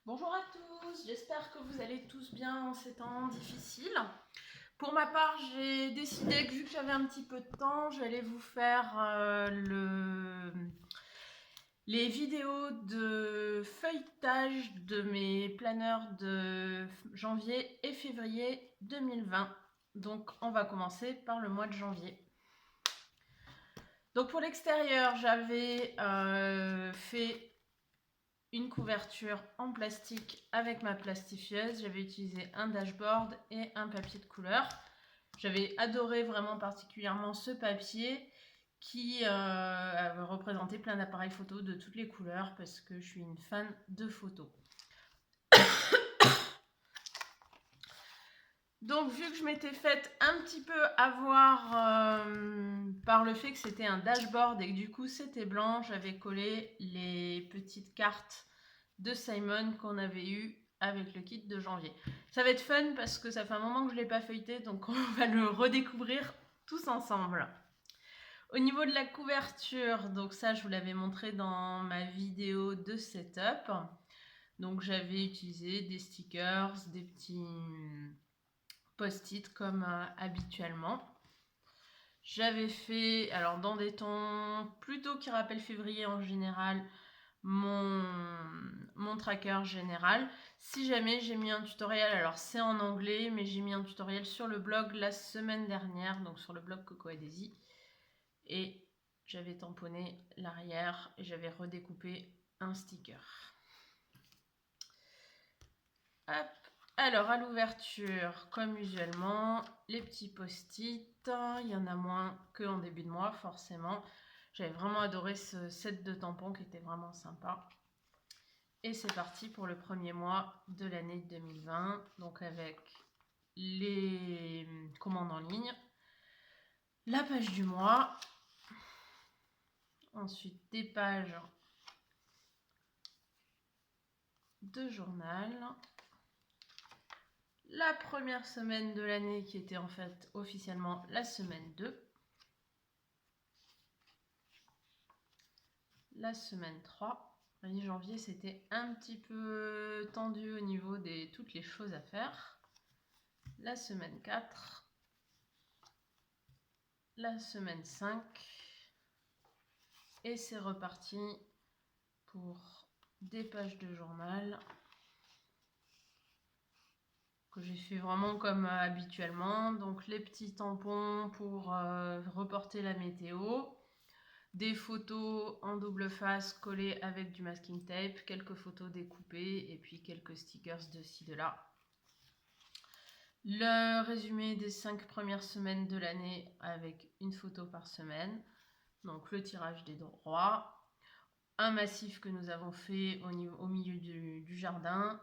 Bonjour à tous, j'espère que vous allez tous bien en ces temps difficiles. Pour ma part, j'ai décidé que vu que j'avais un petit peu de temps, j'allais vous faire les vidéos de feuilletage de mes planeurs de janvier et février 2020. Donc on va commencer par le mois de janvier. Donc pour l'extérieur, j'avais fait une couverture en plastique avec ma plastifieuse. J'avais utilisé un dashboard et un papier de couleur. J'avais adoré vraiment particulièrement ce papier qui représentait plein d'appareils photo de toutes les couleurs parce que je suis une fan de photos. Donc vu que je m'étais faite un petit peu avoir par le fait que c'était un dashboard et que du coup c'était blanc, j'avais collé les petites cartes de Simon qu'on avait eu avec le kit de janvier. Ça va être fun parce que ça fait un moment que je ne l'ai pas feuilleté, donc on va le redécouvrir tous ensemble. Au niveau de la couverture, donc ça je vous l'avais montré dans ma vidéo de setup. Donc j'avais utilisé des stickers, des petits post-it comme habituellement. J'avais fait, alors dans des tons plutôt qui rappellent février en général, mon tracker général. Si jamais j'ai mis un tutoriel, alors c'est en anglais, mais j'ai mis un tutoriel sur le blog la semaine dernière, donc sur le blog Coco et Daisy. Et j'avais tamponné l'arrière et j'avais redécoupé un sticker. Hop. Alors à l'ouverture, comme usuellement, les petits post-it, il y en a moins qu'en début de mois forcément. J'avais vraiment adoré ce set de tampons qui était vraiment sympa. Et c'est parti pour le premier mois de l'année 2020, donc avec les commandes en ligne, la page du mois, ensuite des pages de journal, la première semaine de l'année qui était en fait officiellement la semaine 2, la semaine 3. Le 1er janvier, c'était un petit peu tendu au niveau de toutes les choses à faire. La semaine 4, la semaine 5, et c'est reparti pour des pages de journal que j'ai fait vraiment comme habituellement. Donc les petits tampons pour reporter la météo, des photos en double face collées avec du masking tape, quelques photos découpées et puis quelques stickers de ci de là. Le résumé des 5 premières semaines de l'année avec une photo par semaine. Donc le tirage des droits, un massif que nous avons fait au milieu du jardin,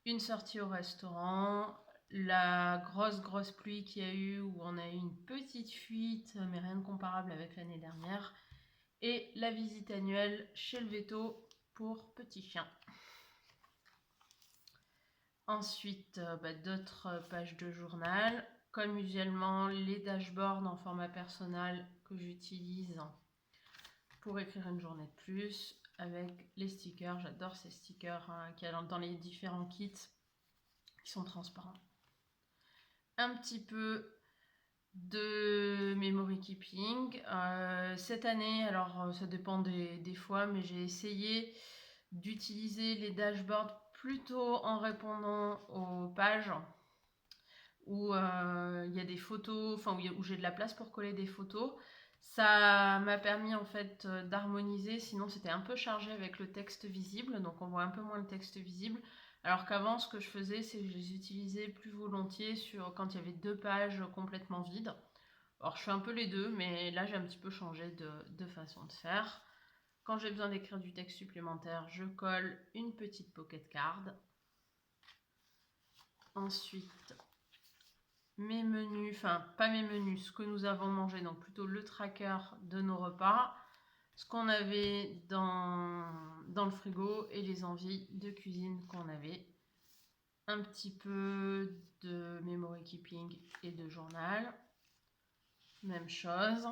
une sortie au restaurant, la grosse pluie qu'il y a eu où on a eu une petite fuite mais rien de comparable avec l'année dernière, et la visite annuelle chez le veto pour petits chiens. Ensuite, d'autres pages de journal, comme usuellement les dashboards en format personnel que j'utilise pour écrire une journée de plus, avec les stickers. J'adore ces stickers qu'il y a dans les différents kits qui sont transparents. Un petit peu de memory keeping. Cette année, alors ça dépend des fois, mais j'ai essayé d'utiliser les dashboards plutôt en répondant aux pages où il y a des photos, enfin où j'ai de la place pour coller des photos. Ça m'a permis en fait d'harmoniser, sinon c'était un peu chargé avec le texte visible, donc on voit un peu moins le texte visible. Alors qu'avant, ce que je faisais, c'est que je les utilisais plus volontiers quand il y avait 2 pages complètement vides. Alors je fais un peu les deux, mais là j'ai un petit peu changé de façon de faire. Quand j'ai besoin d'écrire du texte supplémentaire, je colle une petite pocket card. Ensuite, mes menus, enfin pas mes menus, ce que nous avons mangé, donc plutôt le tracker de nos repas, ce qu'on avait dans le frigo et les envies de cuisine qu'on avait. Un petit peu de memory keeping et de journal. Même chose.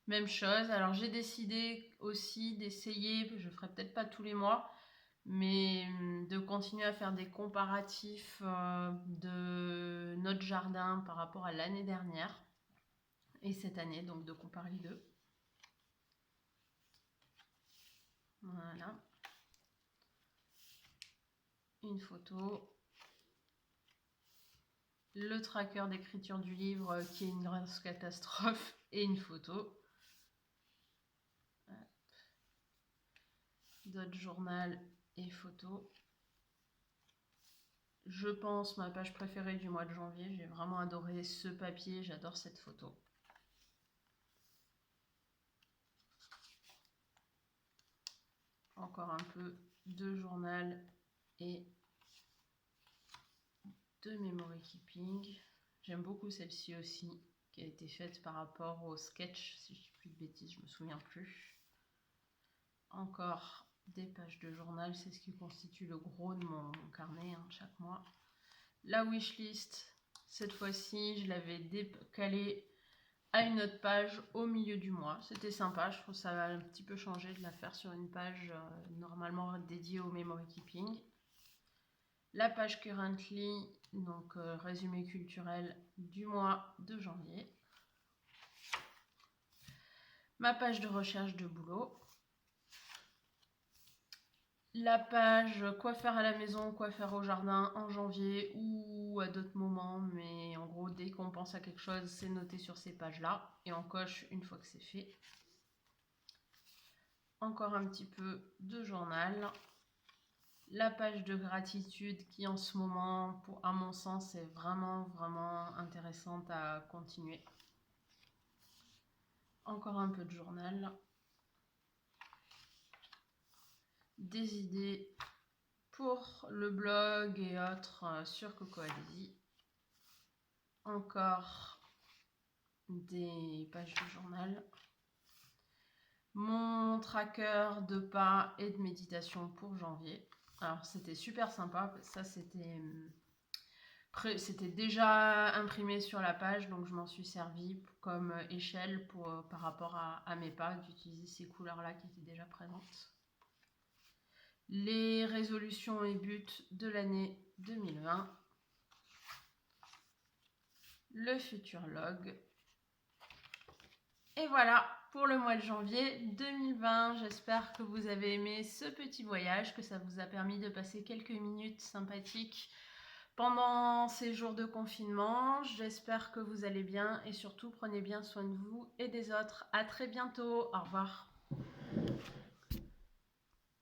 Même chose. Alors j'ai décidé aussi d'essayer, je ferai peut-être pas tous les mois, mais de continuer à faire des comparatifs de notre jardin par rapport à l'année dernière et cette année, donc de comparer les deux. Voilà. Une photo. Le tracker d'écriture du livre qui est une grosse catastrophe et une photo. D'autres journal et photos. Je pense ma page préférée du mois de janvier. J'ai vraiment adoré ce papier, j'adore cette photo. Encore un peu de journal et de memory keeping. J'aime beaucoup celle-ci aussi, qui a été faite par rapport au sketch, si je ne dis plus de bêtises, je me souviens plus. Encore des pages de journal, c'est ce qui constitue le gros de mon carnet chaque mois. La wishlist, cette fois-ci, je l'avais décalée à une autre page au milieu du mois. C'était sympa, je trouve ça a un petit peu changé de la faire sur une page normalement dédiée au memory keeping. La page currently, donc résumé culturel du mois de janvier. Ma page de recherche de boulot. La page quoi faire à la maison, quoi faire au jardin en janvier ou à d'autres moments, mais en gros dès qu'on pense à quelque chose, c'est noté sur ces pages-là et on coche une fois que c'est fait. Encore un petit peu de journal. La page de gratitude qui en ce moment, à mon sens, est vraiment intéressante à continuer. Encore un peu de journal. Des idées pour le blog et autres sur Cocoa-Daisy. Encore des pages de journal. Mon tracker de pas et de méditation pour janvier. Alors c'était super sympa, ça c'était déjà imprimé sur la page, donc je m'en suis servi comme échelle par rapport à mes pas, d'utiliser ces couleurs-là qui étaient déjà présentes. Les résolutions et buts de l'année 2020. Le futur log. Et voilà pour le mois de janvier 2020. J'espère que vous avez aimé ce petit voyage, que ça vous a permis de passer quelques minutes sympathiques pendant ces jours de confinement. J'espère que vous allez bien et surtout prenez bien soin de vous et des autres. À très bientôt. Au revoir.